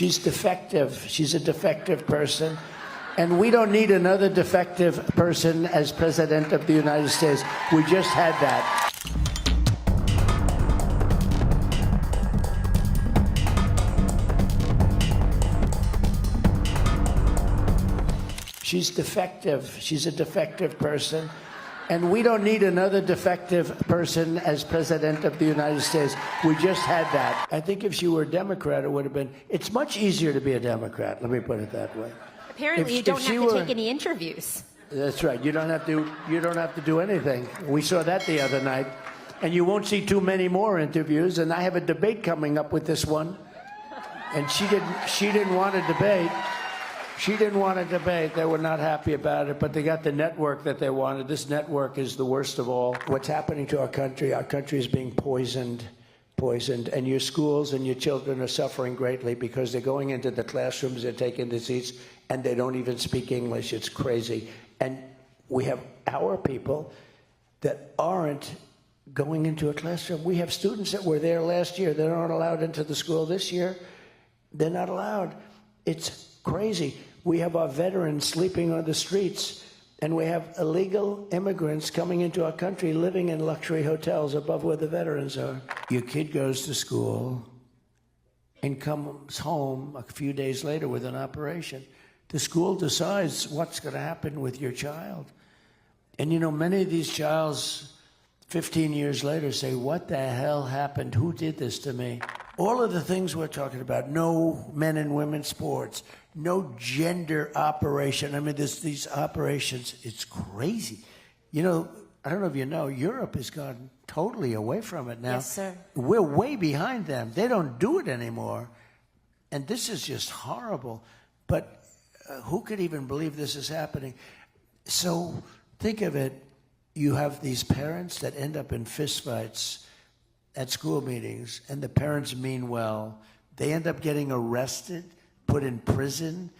She's defective. She's a defective person. And we don't need another defective person as president of the United States. We just had that. She's defective. She's a defective person. And we don't need another defective person as president of the United States. We just had that. I think if she were a Democrat, it would have been, it's much easier to be a Democrat, let me put it that way. Apparently you don't have to take any interviews. That's right. You don't have to do anything. We saw that the other night. And you won't see too many more interviews. And I have a debate coming up with this one. And she didn't want to debate. She didn't want to debate. They were not happy about it, but they got the network that they wanted. This network is the worst of all. What's happening to our country is being poisoned, and your schools and your children are suffering greatly because they're going into the classrooms, they're taking the seats, and they don't even speak English. It's crazy. And we have our people that aren't going into a classroom. We have students that were there last year. They're not allowed into the school this year. They're not allowed. It's crazy. We have our veterans sleeping on the streets, and we have illegal immigrants coming into our country living in luxury hotels above where the veterans are. Your kid goes to school and comes home a few days later with an operation. The school decides what's going to happen with your child. And you know, many of these childs 15 years later say, what the hell happened? Who did this to me? All of the things we're talking about, no men and women sports, no gender operation. I mean, there's these operations, it's crazy. You know, I don't know if you know, Europe has gone totally away from it now. Yes, sir. We're way behind them. They don't do it anymore. And this is just horrible. But who could even believe this is happening? So think of it. You have these parents that end up in fistfights at school meetings, and the parents mean well. They end up getting arrested, put in prison.